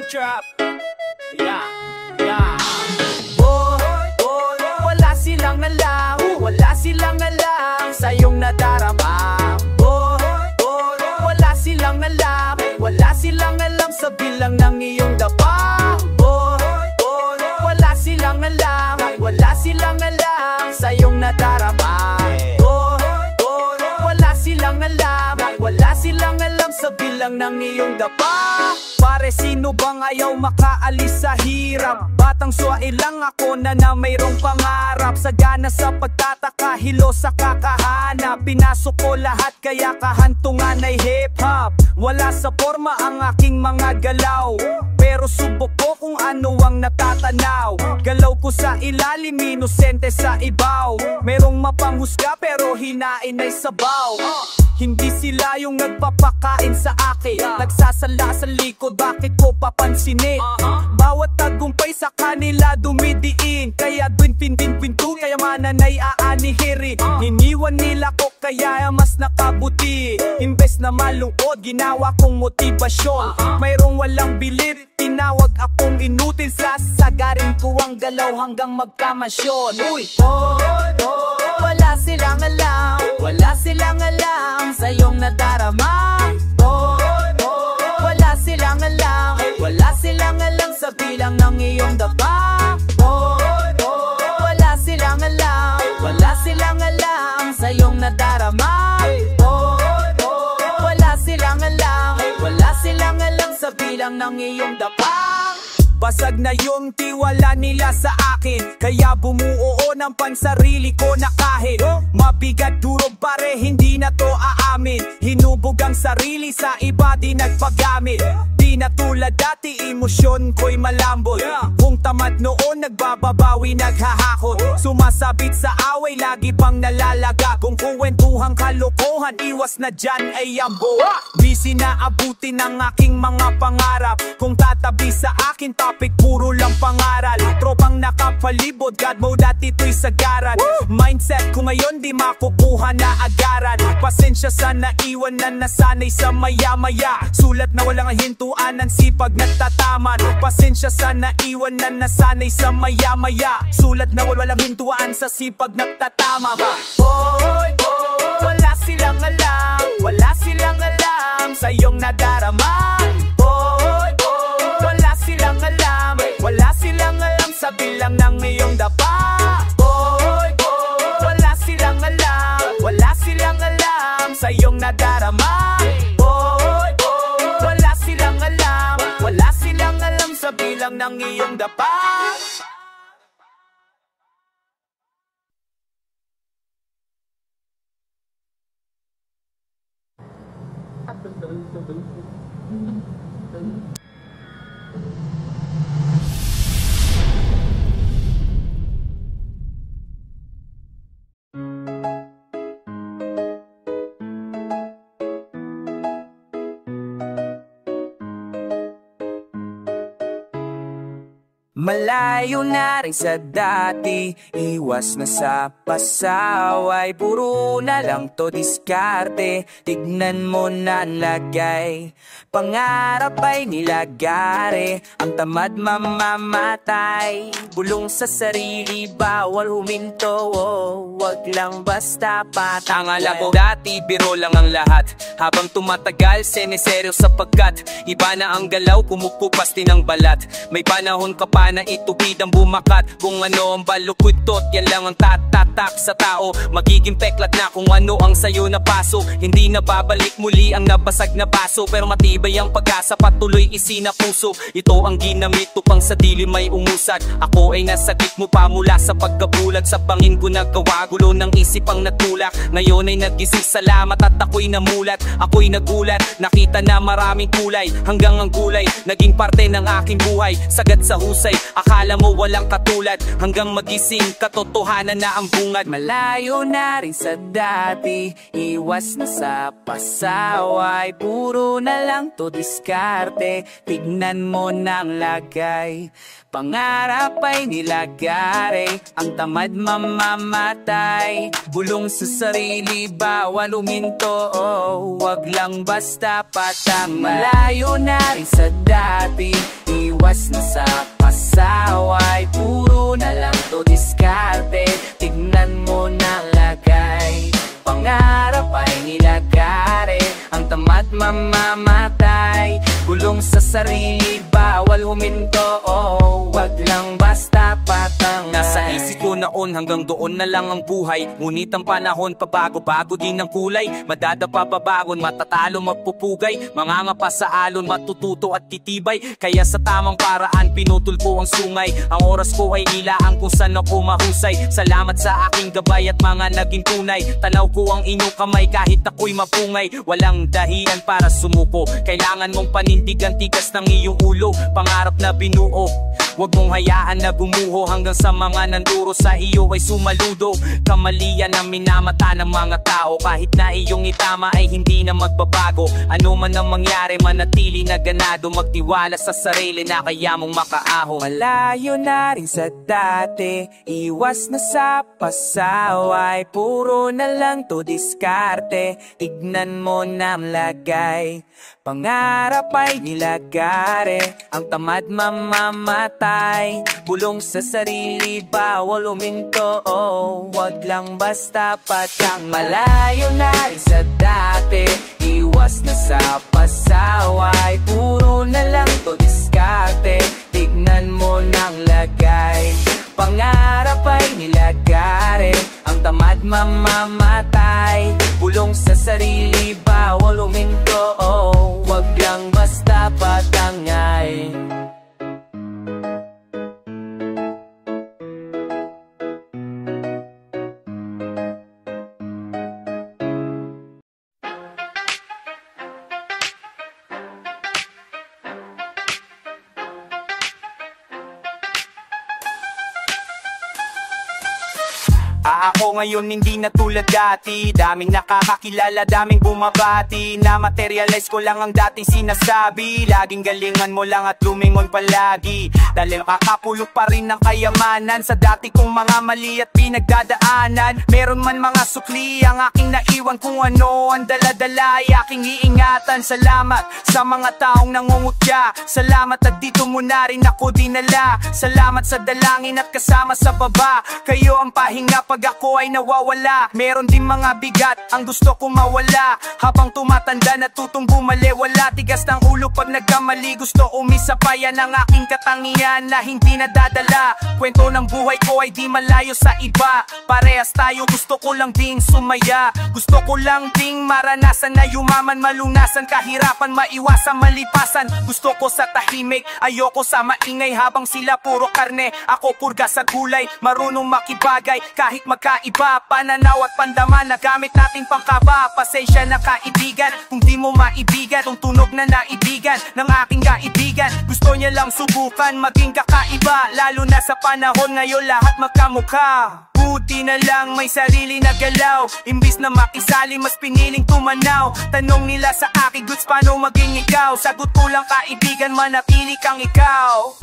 trap. Yeah, yeah. Boy, wala silang alam, wala silang alam sa iyong nadarama. Boy, wala silang alam, wala silang alam sa bilang ng iyong dapa. Boy, wala silang alam, wala silang alam sa iyong nadarama. Boy, wala silang alam, wala silang alam sa bilang ng iyong dapa. Pare, sino bang ayaw makaalis sa hirap? Batang suwai lang ako na mayroong pangarap. Sagana sa pagtataka, hilo sa kakahanap. Pinasok ko lahat kaya kahantungan ay hip-hop. Wala sa forma ang aking mga galaw, pero subok ko kung ano ang natatanaw. Galaw ko sa ilalim, inosente sa ibaw. Merong mapanghusga pero hinain ay sabaw. Hindi sila yung nagpapakain sa akin, nagsasala sa likod, bakit ko papansinin? Bawat tagumpay sa kanila dumidiin, kaya tuwing pinto, kaya mananay aanihiri. Hiniwan nila ko kaya mas nakabuti. Imbes na malungkot, ginawa kong motibasyon. Mayroong walang bilib, tinawag akong inutil. Sasagarin ko ang galaw hanggang magkamasyon. Uy! Wala silang alam, wala silang alam sa iyong nadarama. Wala silang alam, wala silang alam sa bilang ng iyong dapa. Wala silang alam, wala silang alam sa iyong nadarama. Wala silang alam, wala silang alam sa bilang ng iyong dapa. Basag na yung tiwala nila sa akin, kaya bumuo ng pansarili ko na kahit mabigat durog pare, hindi na to aamin. Hinubog ang sarili sa iba, di nagpagamit. Di na tulad dati, emosyon ko'y malambot. Kung tamad noon, nagbababawi, naghahakot. Sumasabit sa away, lagi pang nalalaga. Kung kuwentuhang kalokohan, iwas na dyan ay yambo. Busy na abutin ang aking mga pangarap. Kung tatabi sa akin, topic puro lang pangaral. Tropang nakapalibot, God mode at ito'y sagaran. Mindset ko ngayon di makukuha na agaran. Pasensya sa naiwan na nasanay sa maya-maya. Sulat na walang hintuan, ang sipag nagtataman. Pasensya sa naiwan na nasanay sa maya-maya. Sulat na walang hintuan, sa sipag nagtatama. Boy, wala silang alam, wala silang alam sa iyong nadarama. Wala silang alam, wala silang alam sa bilang ng iyong dapa. Wala silang alam, wala silang alam sa iyong nadarama. Wala silang alam, wala silang alam sa bilang ng iyong dapa. Malayo na rin sa dati, iwas na sa pasaway. Puro na lang to diskarte, tignan mo na lagay. Pangarap ay nilagare, ang tamad mamamatay. Bulong sa sarili, bawal huminto, wag lang basta patang. Akala ko dati, biro lang ang lahat. Habang tumatagal, seneseryo sapagkat iba na ang galaw, kumukupas din ang balat. May panahon ka pa na itupid ang bumakat. Kung ano ang balukudtot, yan lang ang tatatak sa tao. Magiging peklat na kung ano ang sayo na paso. Hindi na babalik muli ang nabasag na baso, pero matibay ang pag-asa, patuloy isinapuso. Ito ang ginamit upang sa dilim may umusad. Ako ay nasagip mo pa mula sa pagkabulag. Sa bangin ko nagawa, gulo ng isip ang natulak. Ngayon ay nagising, salamat at ako'y namulat. Ako'y nagulat, nakita na maraming kulay. Hanggang ang gulay, naging parte ng aking buhay. Sagad sa husay, akala mo walang katulad. Hanggang magising, katotohanan na ang bungad. Malayo na rin sa dati, iwas na sa pasaway. Puro na lang to diskarte, tignan mo ng lagay. Pangarap ay nilagare, ang tamad mamamatay. Bulong sa sarili, bawal uminto, wag lang basta patang. Malayo na rin sa dati, Iwas na sa pasaway, puro na lang to diskarte. Tignan mo na lagay, pangarap ay nilagare. Ang tamad mamamatay, gulong sa sarili, bawal huminto. Wag lang basta patangay. Nasa isip ko noon hanggang doon na lang ang buhay. Ngunit ang panahon pabago-bago din ang kulay. Madadapa pabagon, matatalo magpupugay. Mangangapa sa alon, matututo at titibay. Kaya sa tamang paraan pinutol ko ang sungay. Ang oras ko ay ilaan kung saan ako mahusay. Salamat sa aking gabay at mga naging tunay. Tanaw ko ang inyong kamay kahit ako'y mapungay. Walang dahilan para sumuko, kailangan mong panindigan tigas ng iyong ulo. Pangarap na binuo, huwag mong hayaan na gumuho hanggang sa mga nanduro sa iyo ay sumaludo. Kamalian ang minamata ng mga tao, kahit na iyong itama ay hindi na magbabago. Ano man ang mangyari, manatili na ganado. Magtiwala sa sarili na kaya mong makaaho. Malayo na rin sa dati, iwas na sa pasaway, puro na lang to diskarte. Tignan mo na lagay, pangarap ay nilagare. Ang tamad mamamatay, bulong sa sarili, bawal uminto. Wag lang basta patang. Malayo na rin sa dati, iwas na sa pasaway, puro na lang to diskarte. Tignan mo nang lagay, pangarap ay nilagare. Ang tamad mamamatay, bulong sa sarili, bawal uminto. Wag lang basta patangay. Ako ngayon hindi na tulad dati, daming nakakakilala, daming bumabati. Na materialize ko lang ang dating sinasabi, laging galingan mo lang at lumingon palagi. Dahil makakapulot pa rin ng kayamanan sa dati kong mga mali at pinagdadaanan. Meron man mga sukli ang aking naiwan, kung ano ang daladala ay aking iingatan. Salamat sa mga taong nangungutya, salamat at dito mo na rin ako dinala. Salamat sa dalangin at kasama sa baba, kayo ang pahinga pag ako ay nawawala. Meron din mga bigat ang gusto kong mawala, habang tumatanda natutong bumaliwala. Tigas ng ulo pag nagkamali, gusto umisapayan ang aking katangian na hindi nadadala. Kwento ng buhay ko ay di malayo sa iba, parehas tayo, gusto ko lang ding sumaya. Gusto ko lang ding maranasan na yumaman, malunasan kahirapan, maiwasan malipasan. Gusto ko sa tahimik, ayoko sa maingay, habang sila puro karne, ako purga sa gulay. Marunong makibagay kahit magkaiba, pananaw at pandaman na gamit nating pangkaba. Pasensya na kaibigan kung di mo maibigan tong tunog na naibigan ng aking kaibigan. Gusto niya lang subukan maging kakaiba, lalo na sa panahon ngayon lahat magkamukha. Buti na lang may sarili na galaw, imbis na makisali mas piniling tumanaw. Tanong nila sa akin, goods paano maging ikaw? Sagot ko lang kaibigan, manatili kang ikaw.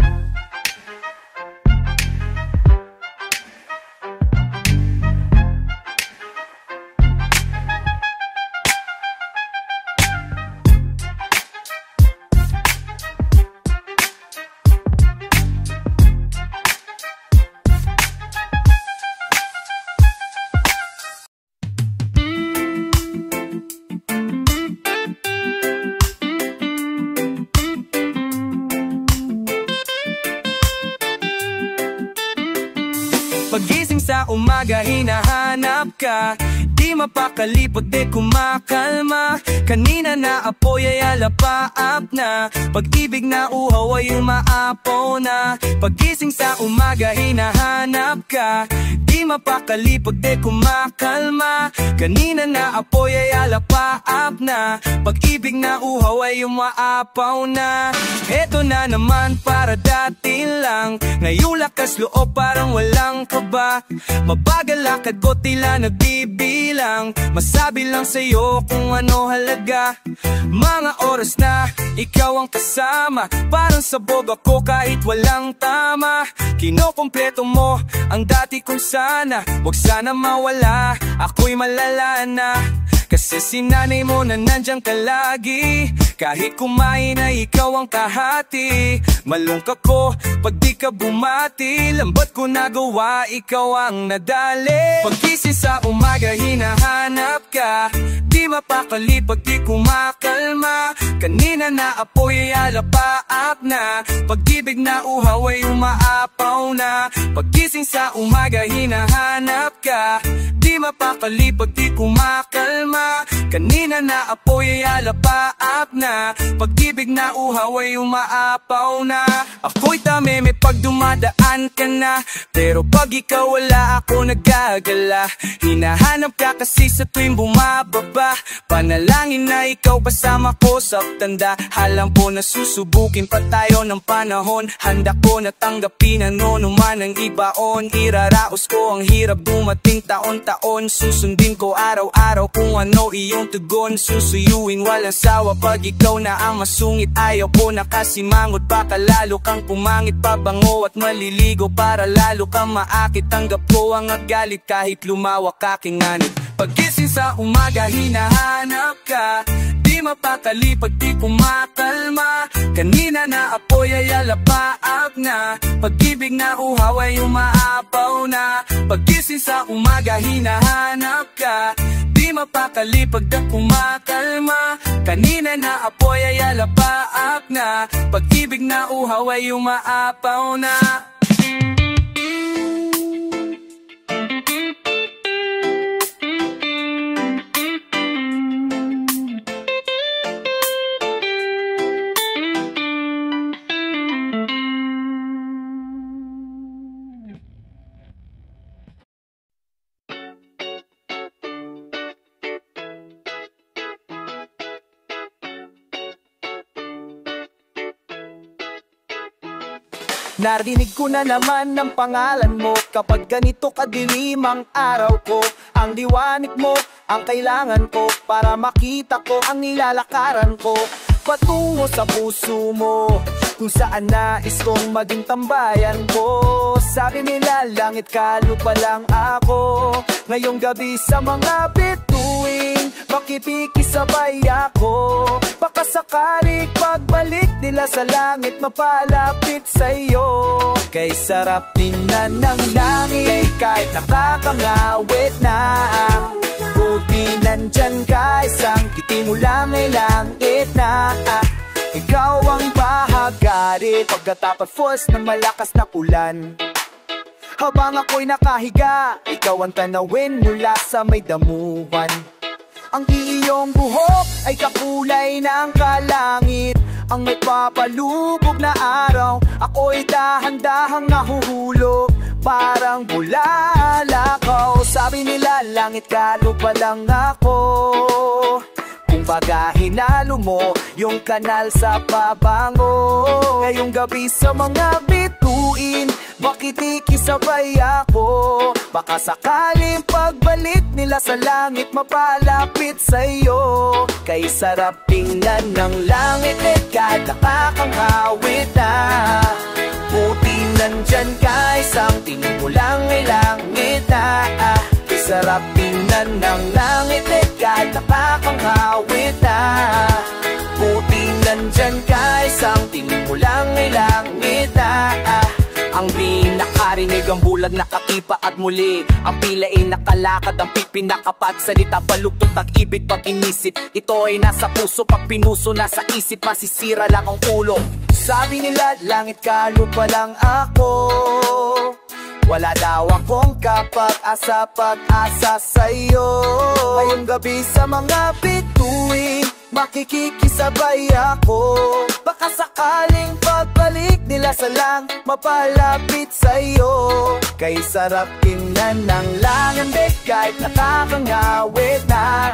Pagising sa umaga, hinahanap ka, di mapakalipot, di kumakalma. Kanina na apoy ay alapaap na, pag-ibig na uhaw ay umaapaw na. Pagising sa umaga, hinahanap ka, di mapakalipot, di kumakalma. Kanina na apoy ay alapaap na, pag-ibig na uhaw ay umaapaw na. Eto na naman para dati lang, ngayong lakas loob parang walang kaba. Mabagal lakad ko tila nagbibilang, masabi lang sa'yo kung ano halaga. Mga oras na ikaw ang kasama, parang sabog ako kahit walang tama. Kinokompleto mo ang dati kong sana, wag sana mawala, ako'y malala na. Kasi sinanay mo na nandiyan ka lagi, Kahit kumain ay ikaw ang kahati. Malungkot ko pag di ka bumati. Lambat ko nagawa, ikaw ang nadali. Pagkising sa umaga hinahanap ka. Di mapakali pag di kumakalma. Kanina na apoy ay alapaap na. Pag-ibig na uhaw ay umaapaw na. Pagkising sa umaga hinahanap ka. Di mapakali pag di kumakalma. Kanina na apoy ay alapaap na. Pag-ibig na uhaw ay umaapaw na. Ako'y tameme pag dumadaan ka na. Pero pag ikaw wala ako nagagala. Hinahanap ka kasi sa tuwing bumababa. Panalangin na ikaw kasama ko sa tanda. Alam ko na susubukin pa tayo ng panahon. Handa ko na tanggapin ano naman ang ibaon. Iraraos ko ang hirap dumating taon-taon. Susundin ko araw-araw kung ano iyong tugon. Susuyuin walang sawa pag ikaw na ang masungit. Ayaw ko na kasimangot, baka lalo kang pumangit. Pabango at maliligo para lalo kang maakit. Tanggap ko ang agalit kahit lumawak aking anit. Pagkising sa umaga hinahanap ka. Di mapakali pag di kumakalma. Kanina na apoy ay alapaap na. Pag-ibig na uhaw ay umaapaw na. Pagkising sa umaga hinahanap ka. Di mapakali pag di kumakalma. Kanina na apoy ay alapaap na. Pag-ibig na uhaw ay umaapaw na. Narinig ko na naman ang pangalan mo. Kapag ganito kadilim ang araw ko, ang liwanag mo ang kailangan ko para makita ko ang nilalakaran ko. Patungo sa puso mo, kung saan nais kong maging tambayan ko. Sabi nila langit ka, lupa lang ako. Ngayong gabi sa mga bituin, makipikisabay ako. Baka sakali pagbalik nila sa langit, mapalapit sa'yo. Kay sarap tingnan ng langit, kahit nakakangawit na. Buti nandyan ka, isang kiti mo lang ay langit na. Ikaw ang bahagari pagkatapat force ng malakas na ulan. Habang ako'y nakahiga, ikaw ang tanawin mula sa may damuhan. Ang iyong buhok ay kakulay ng kalangit. Ang may papalubog na araw, ako'y dahan-dahang nahuhulog. Parang bulalakaw. Sabi nila langit ka, lupa lang ako. Kung baga hinalo mo yung kanal sa pabango. Ngayong gabi sa mga bituin, makikisabay ako. Baka sakaling pagbalik nila sa langit, mapalapit sa'yo. Kay sarap tingnan ng langit at kahit nakakangawit na. Buti nandyan ka, isang tingin mo lang ay langit na. Kay sarap tingnan ng langit at kahit nakakangawit na. Buti nandyan ka, isang tingin mo lang ay langit na. Ang pinakarinig ang bulag nakakipa at muli. Ang pilay nakalakad, ang pipinakapat salita. Balugtot ang ibig pag inisip. Ito ay nasa puso, pag pinuso nasa isip. Masisira lang ang ulo. Sabi nila langit ka, lupa lang ako. Wala daw akong kapag-asa, pag-asa sa'yo. Ngayong gabi sa mga bituin, makikisabay ako. Baka sakaling pagbalik nila sa lang, mapalapit sa'yo. Kay sarap tingnan ng langit kahit nakakangawit na.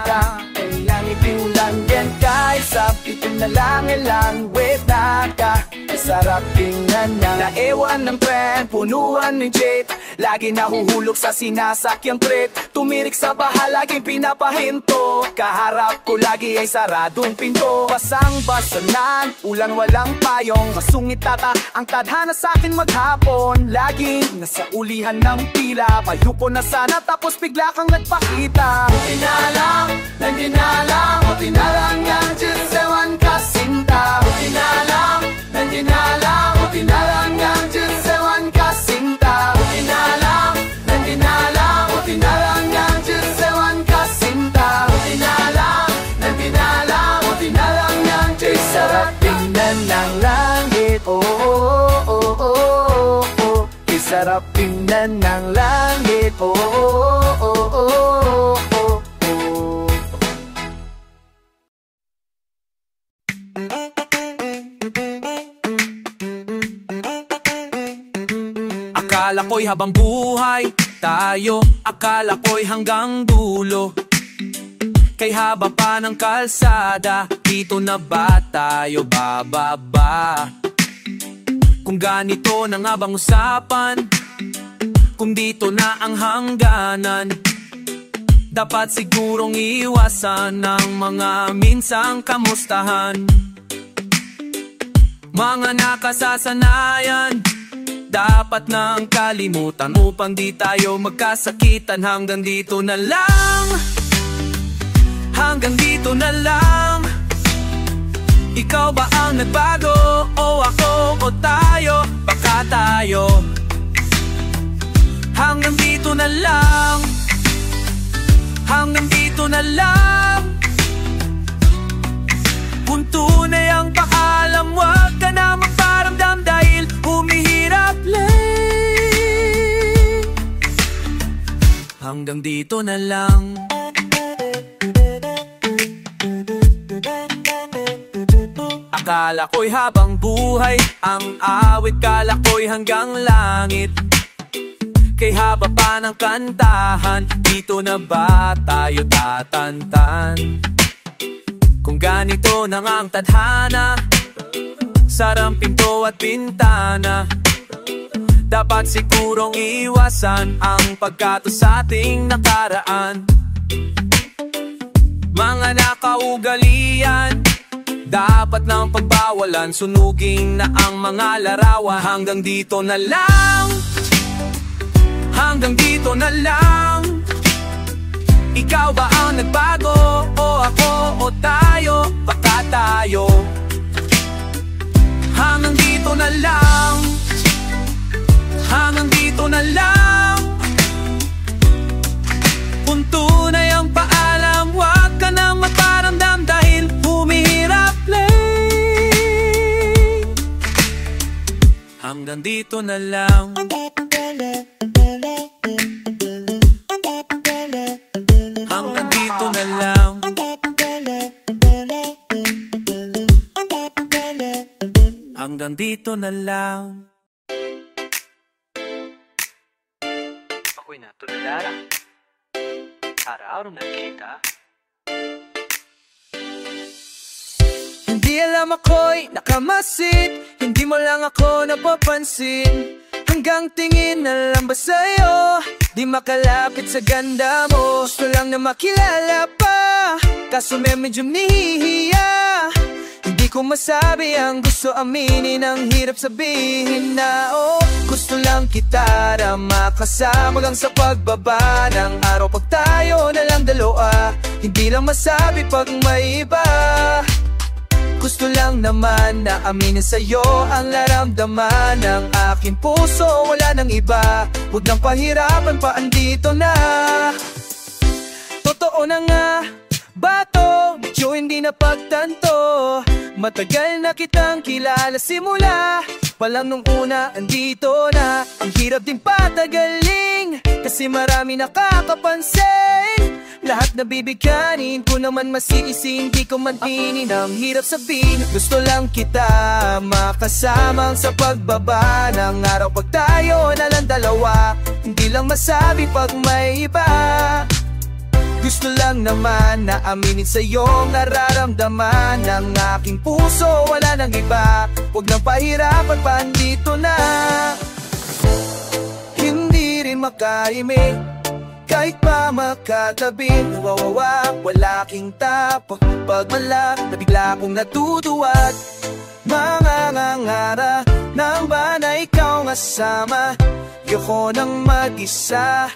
Ay langit yung langyan kahit sa pitong na langit na ka. Ay sarap tingnan ng naewan ng pen, punuan ng jet. Lagi nahuhulog sa sinasakyang tret. Tumirik sa baha, laging pinapahinto. Kaharap ko lagi ay saradong pinto. Basang-basanan, ulan walang payong. Masungit tata ang tadhana sa akin maghapon. Laging nasa ulihan ng pila. Mayuko na sana tapos bigla kang nagpakita. Buti na lang, nandiyan na lang. Buti na lang yan, just ewan kasi. sarap tingnan ng langit. Oh, oh, oh, oh, oh, oh. Akala ko'y habang buhay tayo, akala ko'y hanggang dulo. Kay haba pa ng kalsada, dito na ba tayo bababa? Kung ganito na nga bang usapan, kung dito na ang hangganan, dapat sigurong iwasan ng mga minsang kamustahan. Mga nakasasanayan, dapat nang kalimutan upang di tayo magkasakitan. Hanggang dito na lang, hanggang dito na lang. Ikaw ba ang nagbago? O ako o tayo? Baka tayo. Hanggang dito na lang, hanggang dito na lang. Kung tunay ang paalam, wag ka na magparamdam dahil humihirap lang. Hanggang dito na lang. Akala ko'y habang buhay ang awit, kala ko'y hanggang langit. Kay haba pa ng kantahan, dito na ba tayo tatantan? Kung ganito na nga ang tadhana, sarang pinto at bintana, dapat sigurong iwasan ang pagkato sa ating nakaraan. Mga nakaugalian, dapat nang pagbawalan, sunugin na ang mga larawan. Hanggang dito na lang, hanggang dito na lang. Ikaw ba ang nagbago? O ako o tayo? Baka tayo. Hanggang dito na lang, hanggang dito na lang. Kung tunay ang paalam, wag ka nang magparamdam dahil humihirap lang. Hanggang dito na lang. Hanggang dito na lang. Hanggang dito na lang. Ako'y natulala, araw-araw nakita. Hindi alam ako'y nakamasid, hindi mo lang ako napapansin. Hanggang tingin na lang ba sa'yo, di makalapit sa ganda mo. Gusto lang na makilala pa, kaso medyo nahihiya. Hindi ko masabi ang gusto aminin, ang hirap sabihin na oh. Gusto lang kita na makasama lang sa pagbaba ng araw, pag tayo na lang dalawa. Hindi lang masabi pag may iba. Gusto lang naman na aminin sa'yo ang naramdaman ng aking puso, wala nang iba. Huwag nang pahirapan pa, andito na. Totoo na nga ba to? Medyo hindi na pagtanto. Matagal na kitang kilala, simula pa lang nung una, andito na. Ang hirap din patagalin, kasi marami nakakapansin. Lahat na bibigyanin ko naman masiising, di ko maninin. Ang hirap sabihin, gusto lang kita makasama sa pagbaba ng araw, pag tayo na lang dalawa. Hindi lang masabi pag may iba. Gusto lang naman na aminin sa'yo ang nararamdaman ng aking puso, wala nang iba. Huwag nang pahirapan pa, andito na. Hindi rin makaimik kahit pa makatabi, nawawawa, wala king tapos. Pag malak, nabigla kong natutuwad. Mangangangara nang ba na ikaw kasama? Yoko nang mag-isa.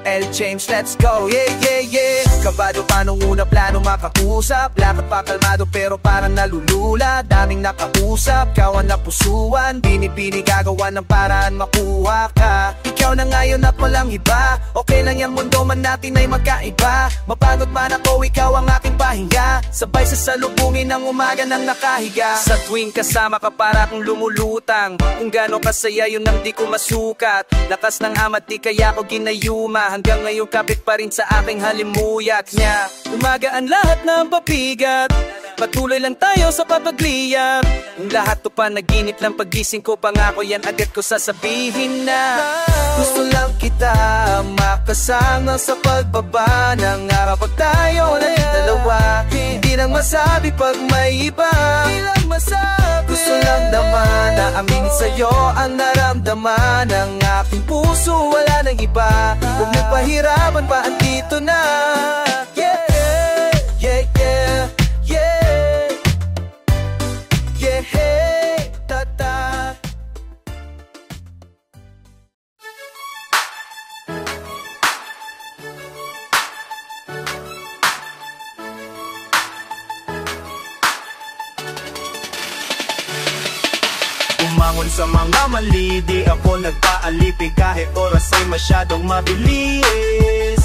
L. James, let's go, yeah, yeah, yeah. Kabado pa nung una plano makakusap. Lakad pa kalmado pero parang nalulula. Daming nakausap, kawan na pusuan. Binibini gagawa ng paraan makuha ka. Ikaw na ngayon at walang iba. Okay lang yung mundo man natin ay magkaiba. Mapagod man ako, ikaw ang aking pahinga, sabay sasalubungin ang umaga ng nakahiga. Sa tuwing kasama ka para kang lumulutang, kung gaano kasaya yun ang di ko masukat. Lakas ng amat di kaya ko ginayuma, hanggang ngayon kapit pa rin sa aking halimuyat niya. Umagaan lahat ng pabigat, patuloy lang tayo sa papagliyap. Ang lahat to panaginip lang, pagising ko pangako yan agad ko sasabihin na gusto lang kita makasama sa pagbaba ng araw. Pag tayo na dalawa, hindi lang masabi pag may iba. Gusto lang naman na aminin sa'yo ang naramdaman ng aking puso, wala nang iba. Huwag nagpahirapan pa, andito na. Yeah, yeah, yeah, yeah, yeah, hey, tata. Umangon sa mga mali, di ako nagpaalipin kahit oras ay masyadong mabilis.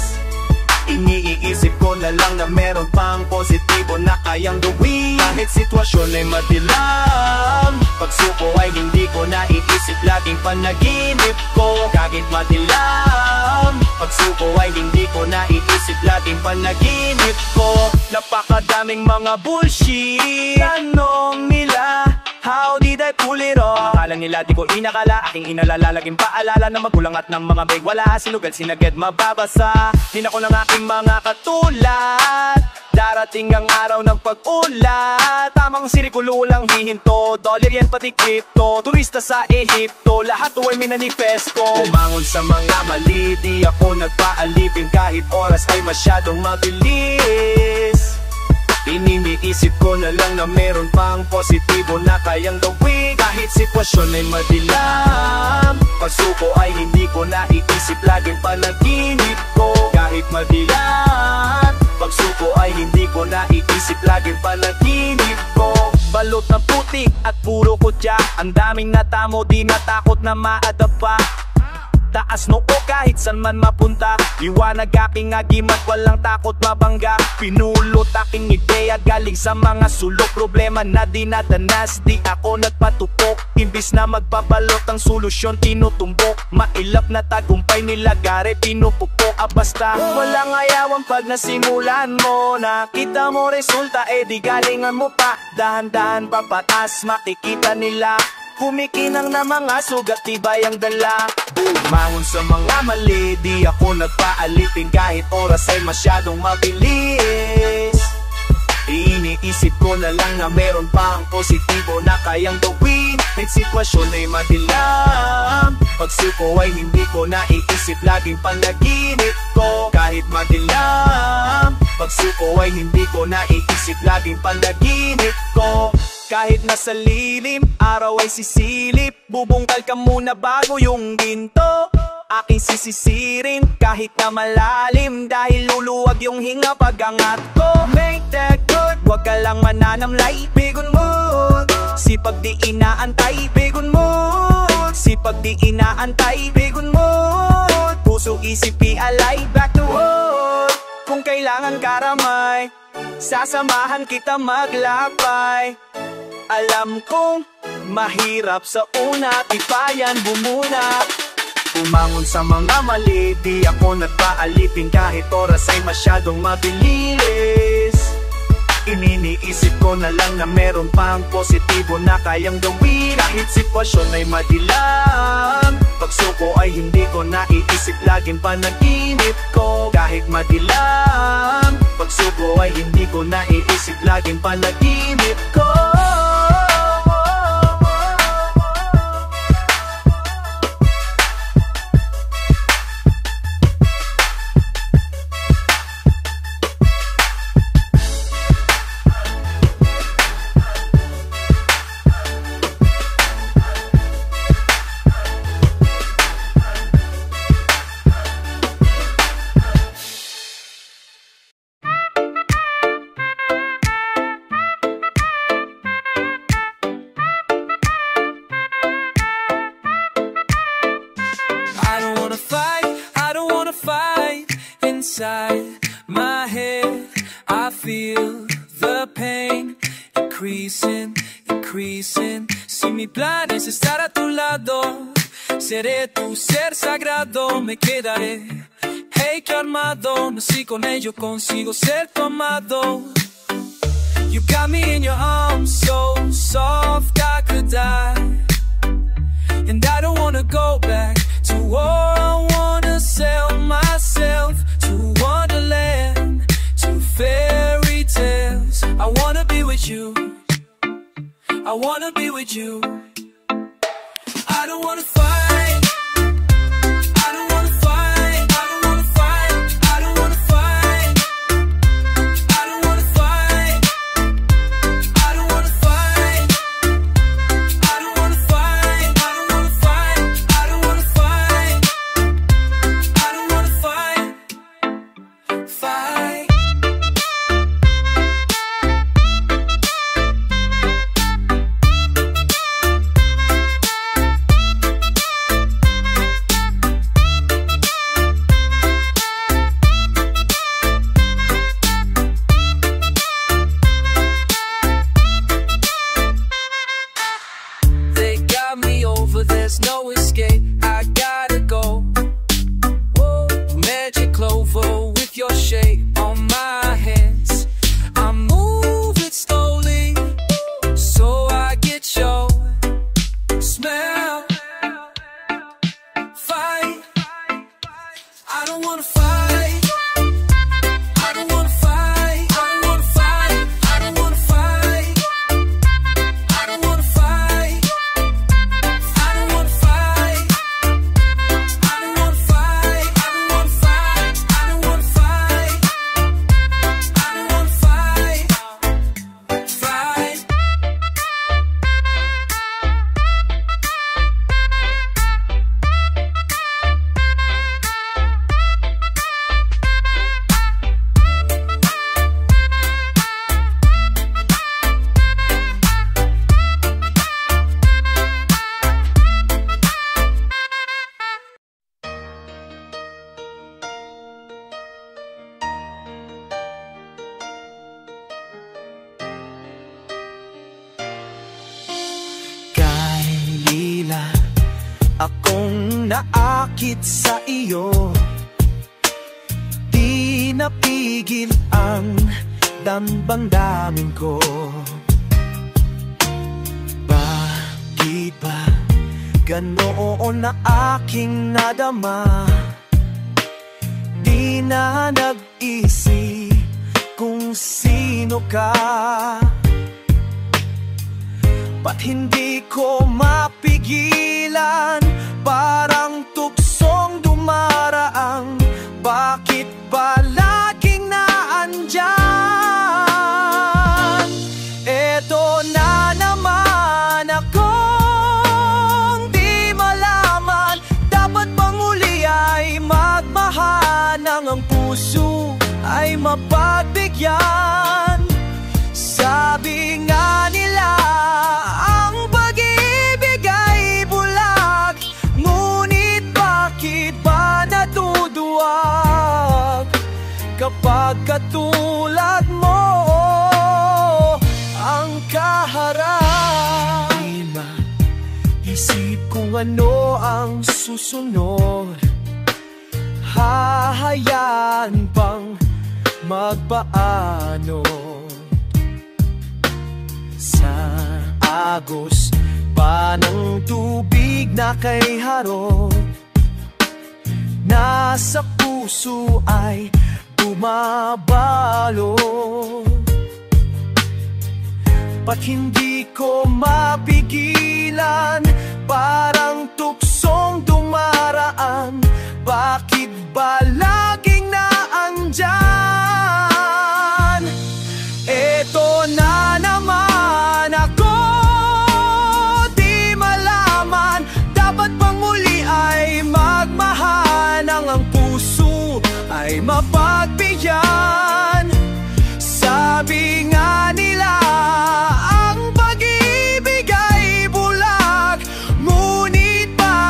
Iniisip ko na lang na meron pang positibo na kayang gawin. Kahit sitwasyon ay madilam, pagsuko ay hindi ko naiisip, laging panaginip ko. Kahit madilam, pagsuko ay hindi ko naiisip, laging panaginip ko. Napakadaming mga bullshit, tanong nila, how did I pull it off? Akala nila di ko inakala, aking inalala, laging paalala ng magulang at ng mga big wala. Sinugal, sinagad, mababasa, din ako ng aking mga katulad. Darating ang araw ng pag-ulat, tamang sirikulo lang hihinto. Dollar yan pati crypto, turista sa Ehipto, lahat to ay minanifesto. Umangon sa mga mali, di ako nagpaalipin kahit oras ay masyadong mabilis. Iniisip ko na lang na meron pang positibo na kayang gawin. Kahit sitwasyon ay madilam, pagsuko ay hindi ko naiisip, laging panaginip ko. Kahit madilam, pagsuko ay hindi ko naiisip, laging panaginip ko. Balot ng putik at puro kutya, ang daming natamo, di natakot na maadapa. Taas noo kahit saan man mapunta, liwanag aking agimat, walang takot mabangga. Pinulot aking ideya galing sa mga sulok, problema na dinadanas, di ako nagpatupok. Imbis na magpabalot ang solusyon, tinutumbok. Mailap na tagumpay nila gare, pinupupok. Basta walang ayawan pag nasimulan mo, nakita mo resulta, di galingan mo pa. Dahan-dahan papatas, makikita nila kumikinang na mga sugat, tibay ang dala. Umangon sa mga mali, di ako nagpaalipin kahit oras ay masyadong mabilis. Iniisip ko na lang na meron pang positibo na kayang gawin. Kahit sitwasyon ay madilam, pagsuko ay hindi ko naiisip, laging panaginip ko. Kahit madilam, pagsuko ay hindi ko naiisip, laging panaginip ko. Kahit nasa lilim, araw ay sisilip, bubungkal ka muna bago yung ginto. Aking sisisirin kahit na malalim, dahil luluwag yung hinga pag-angat ko. Make that good, wag ka lang mananamlay, bigon mo. Sipag di inaantay, bigon mo. Sipag di inaantay, bigon mo. Puso isip alay, back to work. Kung kailangan karamay, sasamahan kita maglakbay. Alam kong mahirap sa una, tipayan bumuna. Umangon sa mga mali, di ako nagpaalipin kahit oras ay masyadong mabilis. Iniisip ko na lang na meron pang positibo na kayang gawin. Kahit sitwasyon ay madilam, pagsuko ay hindi ko naiisip, laging panaginip ko. Kahit madilam, pagsuko ay hindi ko naiisip, laging panaginip ko. feel the pain increasing, increasing. Si mi plan es estar a tu lado, seré tu ser sagrado, me quedaré hey calmado, no si con ello consigo ser tu amado. You got me in your arms, so soft I could die. And I don't wanna go back to war, I wanna sell myself to wonderland, to fairy tales. I wanna be with you, I wanna be with you. I don't wanna fight, I don't wanna fight, I don't wanna fight, I don't wanna fight, I don't wanna fight, I don't wanna fight, I don't wanna fight, I don't wanna fight, I don't wanna fight, I don't wanna fight. They got me over, there's no escape, I gotta go. Whoa. Magic clover with your shape on my hands, I move it slowly, so I get your smell. Fight, I don't wanna fight, I don't wanna fight, I don't wanna fight, I don't wanna fight, I don't wanna fight, I don't wanna fight, I don't wanna fight, I don't wanna fight, I don't wanna fight, I don't wanna fight, fight. Kailila akong naakit sa iyo, di napigil ang damdamin ko. Bakit ba ganoon na aking nadama? Di na nag-isip kung sino ka. Ba't hindi ko mapigilan? Parang tuksong dumaraang, bakit ba laging naandyan? Eto na naman akong di malaman, dapat bang uli ay magmahanang, ang puso ay mapagbigyan? Sabi nga nila ang pag-ibig ay bulag, ngunit bakit ba natuduwag kapag katulad mo ang kaharap? Di maisip kung ano ang susunod, hahayaan pang magpaano. Sa agos pa ng tubig na kay harot, nasa puso ay bumabalot. Ba't hindi ko mapigilan? Parang tuksong dumaraan, bakit ba laging naandyan? Eto na naman ako, di malaman, dapat bang muli ay magmahanang, ang puso ay mapagbigyan? Sabi nga nila ang pag-ibig ay bulag, ngunit ba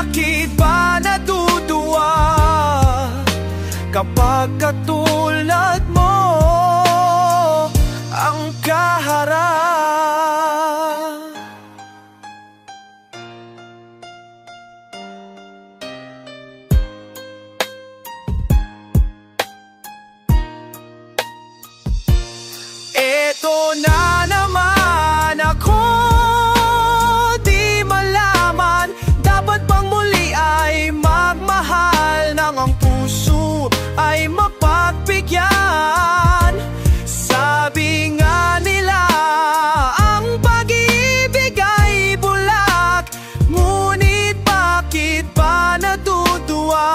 Eto na naman ako, di malaman, dapat bang muli ay magmahal nang ang puso ay mapagbigyan? Sabi nga nila, ang pag-ibig ay bulak, ngunit bakit ba natutuwa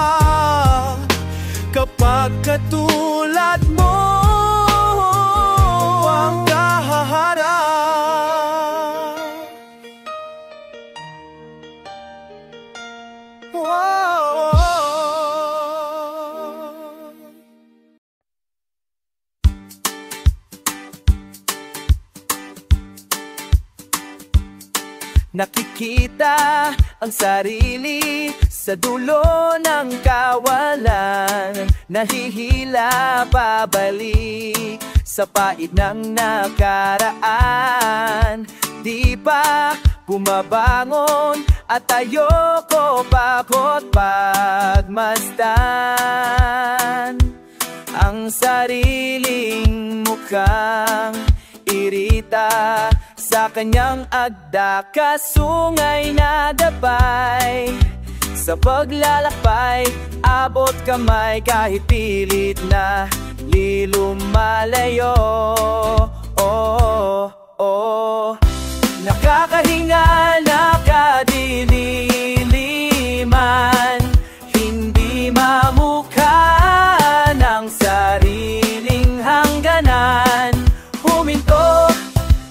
kapag katulad mo ang kahaharap? Wow. Nakikita ang sarili sa dulo ng kawalan, nahihila pabalik sa pait ng nakaraan. Di pa bumabangon at ayoko pakot pagmasdan ang sariling mukhang irita sa kanyang agda, kasungay na dabay. Sa paglalakbay, abot kamay kahit pilit na lilumalayo. Nakakahinga, nakadililiman, hindi mamukha ng sariling hangganan. Huminto,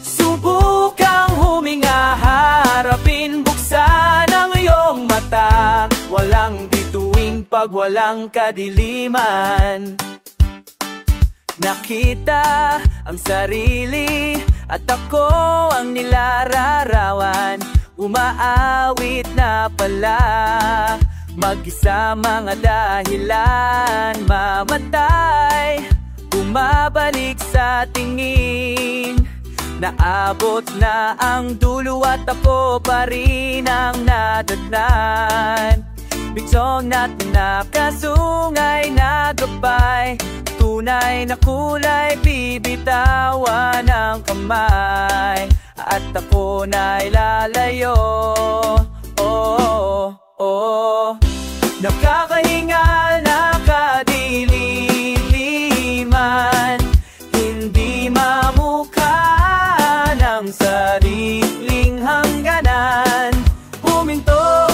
subukang huminga, harapin, buksan ang iyong mata. Walang bituin pag walang kadiliman. Nakita ang sarili at ako ang nilararawan. Umaawit na pala, mag-isa mga dahilan. Mamatay, bumabalik sa tingin. Naabot na ang dulo at ako pa rin ang nadatnan. Bigsong natin nakasungay na gabay, tunay na kulay, bibitawan ang kamay, at ako na'y lalayo. Nakakahinga, nakadililiman, hindi mamukha ng sariling hangganan. Huminto,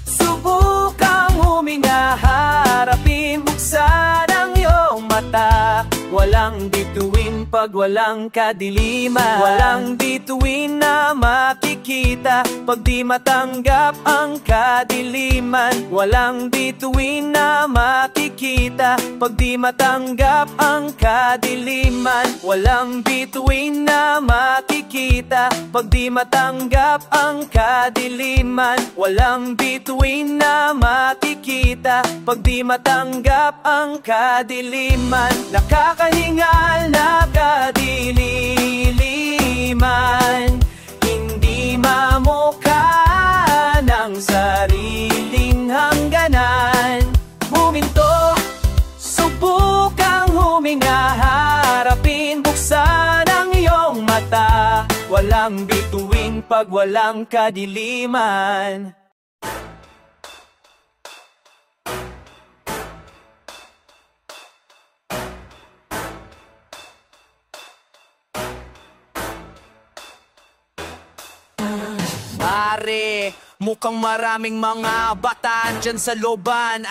subukang huminga, harapin, buksan ang iyong mata. Walang bituin pag walang kadiliman, walang bituin na makikita pag di matanggap ang kadiliman. Walang bituin na makikita pag di matanggap ang kadiliman. Walang bituin na makikita pag di matanggap ang kadiliman. Walang bituin na makikita pag di matanggap ang kadiliman. Nakakahingal, nakadililiman, hindi mamukha ng sariling hangganan. Huminto, subukang huminga, harapin, buksan ang iyong mata. Walang bituin pag walang kadiliman. Pare, mukhang maraming mga bataan dyan sa loban.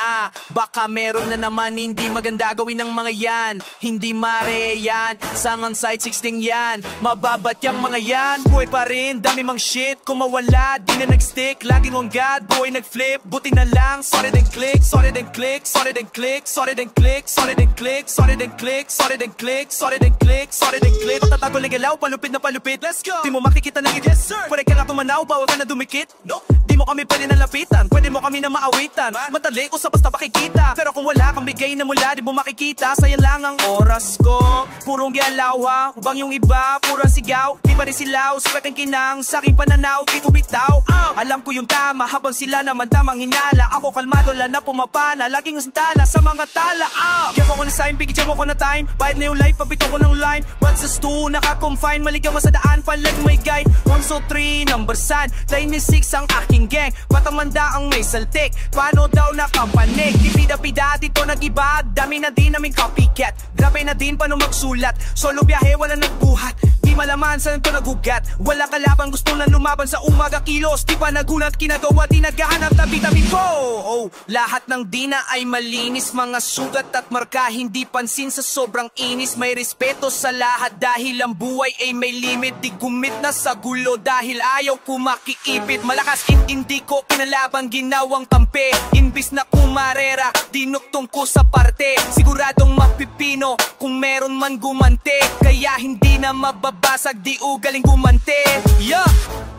Baka meron na naman hindi maganda gawin ng mga yan. Hindi mare yan, sangang side 16 yan. Mababat yung mga yan, buhay pa rin, dami mang shit. Kung mawala, di na nag-stick. Laging on God, buhay nag-flip. Buti na lang, sorry then click, sorry then click, sorry then click, sorry then click, sorry then click, sorry then click, sorry then click, sorry then click, sorry then click. Patatago lang galaw, palupit na palupit, let's go. Di mo makikita ng yes sir, pwede ka nga tumanaw, bawal ka na dumikit. No, Di mo kami pwede nalapitan, pwede mo kami na maawitan. Madali ko sa basta makikita, pero kung wala kang bigay na mula, di mo makikita. Sayang lang ang oras ko, purong galaw ha. Bang yung iba, pura sigaw, di pa rin silaw. Suweteng kinang, sa aking pananaw, di ko bitaw. Alam ko yung tama, habang sila naman tamang hinala. Ako kalmado lang na pumapana, laging santala sa mga tala. Kaya ko na sign, bigyan mo ko na time. Bayad na yung life, pabito ko ng line. What's the stew, naka-confine, maligaw sa daan, palag may guide. 1, 2, 3, number san, line ni 6 ang aking gang. Patamanda ang may saltik, paano daw nakapanig? Di pida-pida, dito nag-iba, dami na din naming copycat. Grabe na din paano magsulat, solo biyahe, wala nagbuhat. Di malaman saan to nagugat, wala kalaban, gusto na lumaban sa umaga kilos. Di pa nagunat, kinagawa, di naghahanap, tabi-tabi po. Lahat ng dina ay malinis, mga sugat at marka, hindi pansin sa sobrang inis. May respeto sa lahat dahil ang buhay ay may limit. Di gumit na sa gulo dahil ayaw ko makiipit. Malakas hindi ko kinalaban, ginawang tampe. Inbis na kumarera, dinuktong ko sa parte. Siguradong mapipino kung meron man gumante, kaya hindi na mababasag, di ugaling gumante.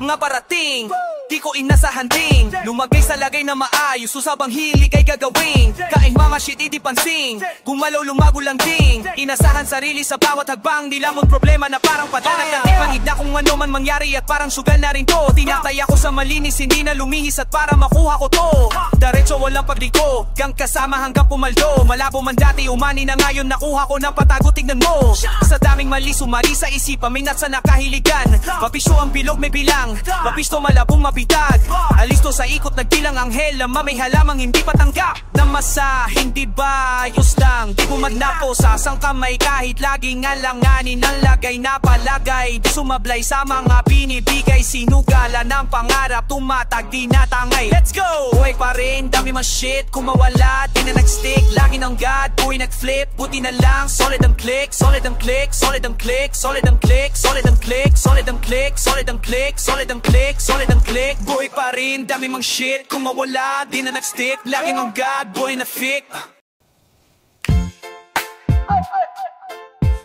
Nga parating, di ko inasahan ding lumagay sa lagay na maayos, usabang hilig ay gagawin. Kaing mga shit di pansing, gumalaw lumago lang ding. Inasahan sarili sa bawat hagbang, di lamang problema na parang padanag. Nagtipangid na kung ano man mangyari at parang sugal na rin to. Tinatay ako sa malinis, hindi na lumihis at para makuha ko to. Diretso walang pagliko, gang kasama hanggang pumaldo. Malabo man dati, umani na ngayon, nakuha ko ng patago, tignan mo. Sa daming mali, sumari sa isipan, may nasa nakahiligan. Mapisyo ang bilog, may bilang, mapisto malabong mabitag. Alisto sa ikot, nagbilang anghel, ama may halamang hindi patanggap. Namasa, hindi ba ayos lang, di bumagnapo sa asang kamay. Kahit laging alanganin ang lagay na palagay, di sumablay sa mga binibigay. Sinugala ng pangarap, tumatag, di natangay. Let's go! Buhay pa rin, dami man shit, kung mawala, di na nag-stick. Lagi ng God, buhay nag-flip, buti na lang. Solid ang click, solid ang click, solid ang click, solid ang click, solid ang click, solid ang click, solid ang click, solid ang click, solid ang click. Buhay pa rin, dami mang shit, kung mawala, di na nag-stick. Lagi ng God, buhay na fake.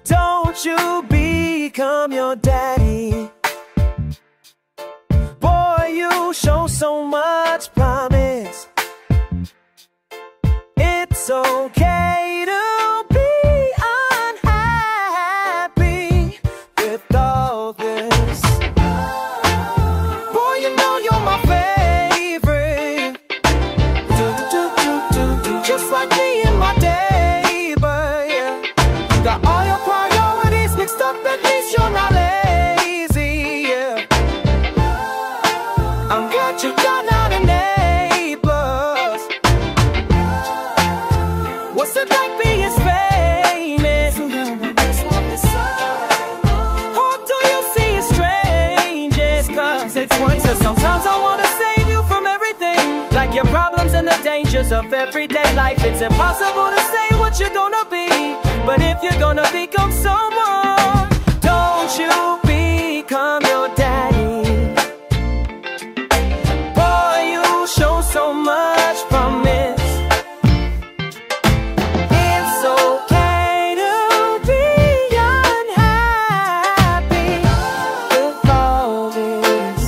Don't you become your daddy. Boy, you show so much promise. It's okay to be unhappy with all this. Boy, you know you're my favorite. Just like me in my day, but yeah. Got all your priorities mixed up, at least you're not lazy, yeah. I'm glad you got out of neighbors. What's it like being famous? Or do you see it strangers? Cause it's worse, and sometimes I wanna save you from everything, like your problems and the dangers of everyday life. It's impossible to say what you're gonna be, but if you're gonna become someone, don't you become your daddy. Boy, you show so much promise. It's okay to be unhappy with all this.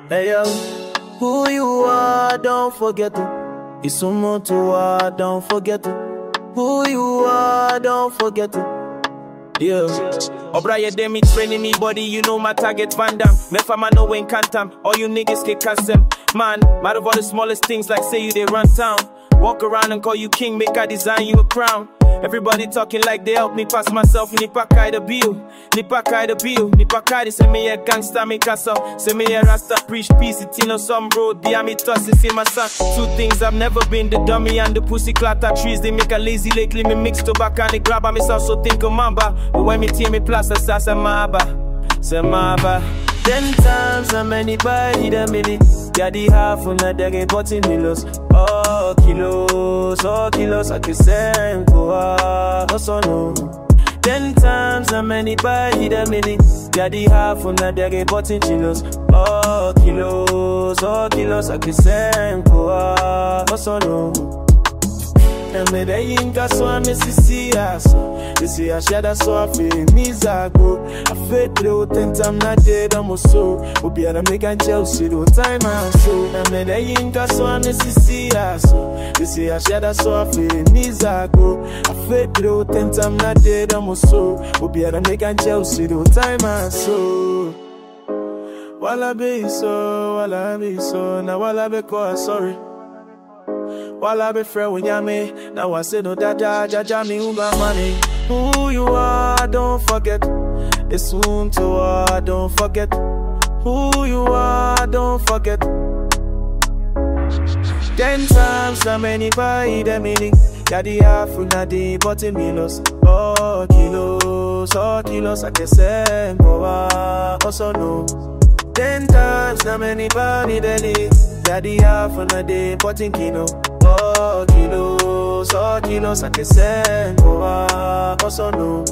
Hey yo, who you are, don't forget to. It's someone to don't forget to. Who you are, don't forget to. Yeah. O'Brien, them me training me body, you know my target Van Damme. Me fama no ain't cantam, all you niggas get custom. Man, matter of all the smallest things like say you they run town. Walk around and call you king, make I design you a crown. Everybody talking like they help me pass myself. Nipa kai the bill, nipa kai the bill, nipa kai the say me a gangster, me casa. Say me a rasta, preach peace, it in on some road. Be a me toss, it's in my son. Two things I've never been, the dummy and the pussy clatter trees. They make a lazy lately, me mix tobacco and they grab on myself, so think of mamba. But when me team me plus, I say maba, say maba. 10 times I'm anybody the minute. Daddy half on a dege button kilos. Oh kilos, I can send go also no. 10 times how many buy the minute. Daddy half on a dege button kilos. Oh kilos, I can send go also no. And me dey inka so I miss see us. This year I share that so I feel me zago. I feel through 10 times not dead almost so. Obi ana make and Chelsea do time and so. And me dey inka so I miss see us. This year I share that so I feel me zago. I feel through 10 times not dead almost so. Obi ana make and Chelsea do time and so. Walla be so, now walla be cause sorry. While I be friend with Yami, now I say no jaja me who got money. Who you are, don't forget. It's soon to don't forget. Who you are, don't forget. 10 times how many buy the meaning. Daddy half na the bottom kilos. Oh kilos, I can send also no. 10 times how many buy the need. Daddy half na the bottom kilo. Oh kilos, I can send also no.